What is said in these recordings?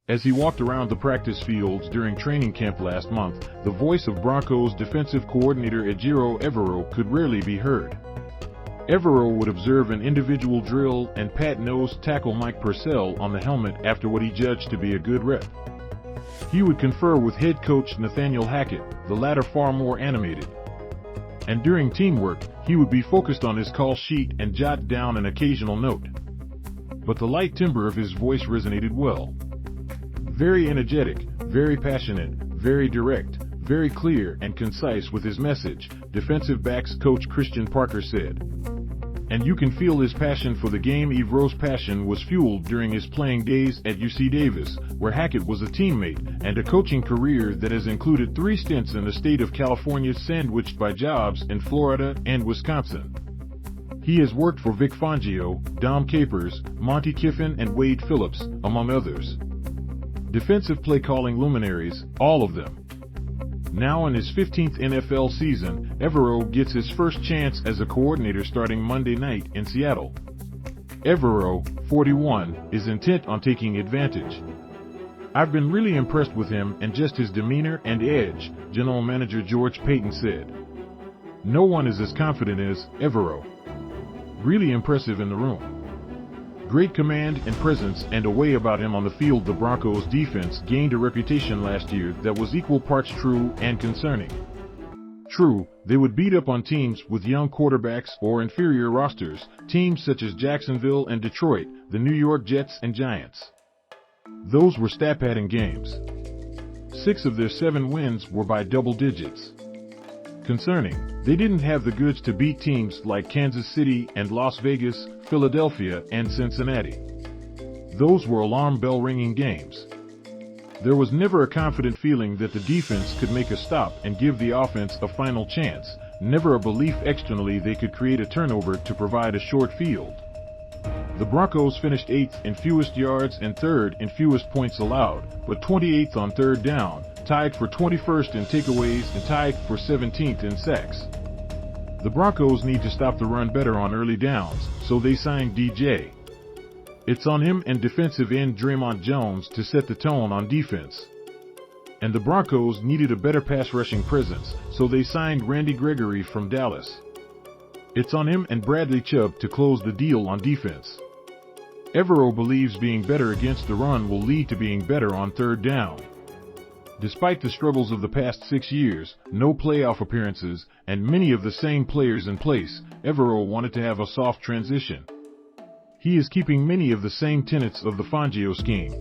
As he walked around the practice fields during training camp last month, the voice of Broncos defensive coordinator Ejiro Evero could rarely be heard. Evero would observe an individual drill and pat nose tackle Mike Purcell on the helmet after what he judged to be a good rep. He would confer with head coach Nathaniel Hackett, the latter far more animated. And during teamwork, he would be focused on his call sheet and jot down an occasional note. But the light timbre of his voice resonated well. Very energetic, very passionate, very direct, very clear and concise with his message, defensive backs coach Christian Parker said. And you can feel his passion for the game. Evero's passion was fueled during his playing days at UC Davis, where Hackett was a teammate, and a coaching career that has included 3 stints in the state of California sandwiched by jobs in Florida and Wisconsin. He has worked for Vic Fangio, Dom Capers, Monte Kiffin and Wade Phillips, among others. Defensive play calling luminaries, all of them. Now in his 15th NFL season, Evero gets his first chance as a coordinator starting Monday night in Seattle. Evero, 41, is intent on taking advantage. I've been really impressed with him and just his demeanor and edge, General Manager George Paton said. No one is as confident as Evero. Really impressive in the room. Great command and presence and a way about him on the field. The Broncos defense gained a reputation last year that was equal parts true and concerning. True, they would beat up on teams with young quarterbacks or inferior rosters, teams such as Jacksonville and Detroit, the New York Jets and Giants. Those were stat-padding games. 6 of their 7 wins were by double digits. Concerning, they didn't have the goods to beat teams like Kansas City and Las Vegas, Philadelphia and Cincinnati. Those were alarm bell ringing games. There was never a confident feeling that the defense could make a stop and give the offense a final chance, never a belief externally they could create a turnover to provide a short field. The Broncos finished 8th in fewest yards and 3rd in fewest points allowed, but 28th on third down, tied for 21st in takeaways and tied for 17th in sacks. The Broncos need to stop the run better on early downs, so they signed DJ. It's on him and defensive end Dre'Mont Jones to set the tone on defense. And the Broncos needed a better pass rushing presence, so they signed Randy Gregory from Dallas. It's on him and Bradley Chubb to close the deal on defense. Evero believes being better against the run will lead to being better on third down. Despite the struggles of the past 6 years, no playoff appearances, and many of the same players in place, Evero wanted to have a soft transition. He is keeping many of the same tenets of the Fangio scheme.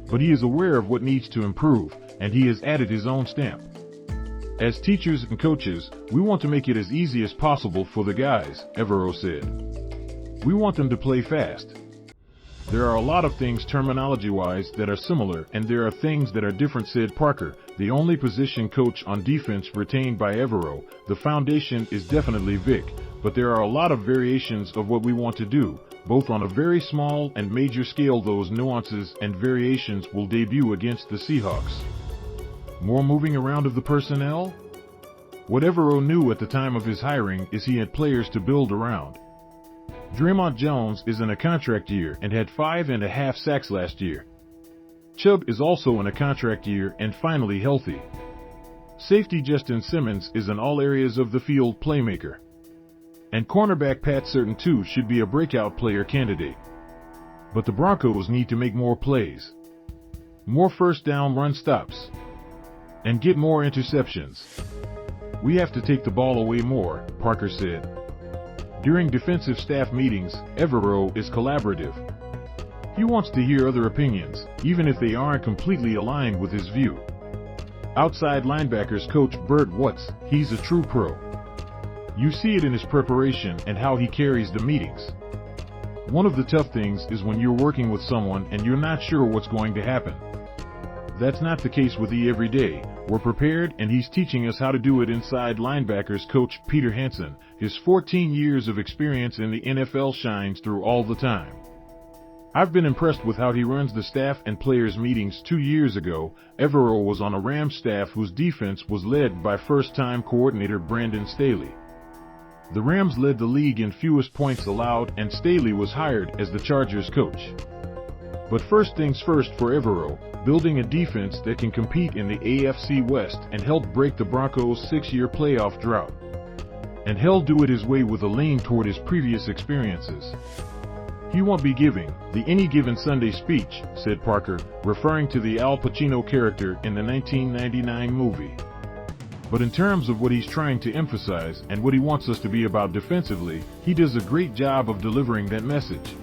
But he is aware of what needs to improve, and he has added his own stamp. As teachers and coaches, we want to make it as easy as possible for the guys, Evero said. We want them to play fast. There are a lot of things terminology-wise that are similar, and there are things that are different, said Parker, the only position coach on defense retained by Evero. The foundation is definitely Vic, but there are a lot of variations of what we want to do, both on a very small and major scale. Those nuances and variations will debut against the Seahawks. More moving around of the personnel? What Evero knew at the time of his hiring is he had players to build around. Dre'Mont Jones is in a contract year and had 5.5 sacks last year. Chubb is also in a contract year and finally healthy. Safety Justin Simmons is in all areas of the field playmaker. And cornerback Pat Surtain II should be a breakout player candidate. But the Broncos need to make more plays. More first down run stops. And get more interceptions. We have to take the ball away more, Parker said. During defensive staff meetings, Evero is collaborative. He wants to hear other opinions, even if they aren't completely aligned with his view. Outside linebackers coach Bert Watts, he's a true pro. You see it in his preparation and how he carries the meetings. One of the tough things is when you're working with someone and you're not sure what's going to happen. That's not the case with E every day. We're prepared, and he's teaching us how to do it. Inside linebackers coach Peter Hansen, his 14 years of experience in the NFL shines through all the time. I've been impressed with how he runs the staff and players meetings. 2 years ago, Evero was on a Rams staff whose defense was led by first-time coordinator Brandon Staley. The Rams led the league in fewest points allowed, and Staley was hired as the Chargers coach. But first things first for Evero, building a defense that can compete in the AFC West and help break the Broncos' 6-year playoff drought. And he'll do it his way with a lean toward his previous experiences. He won't be giving the Any Given Sunday speech, said Parker, referring to the Al Pacino character in the 1999 movie. But in terms of what he's trying to emphasize and what he wants us to be about defensively, he does a great job of delivering that message.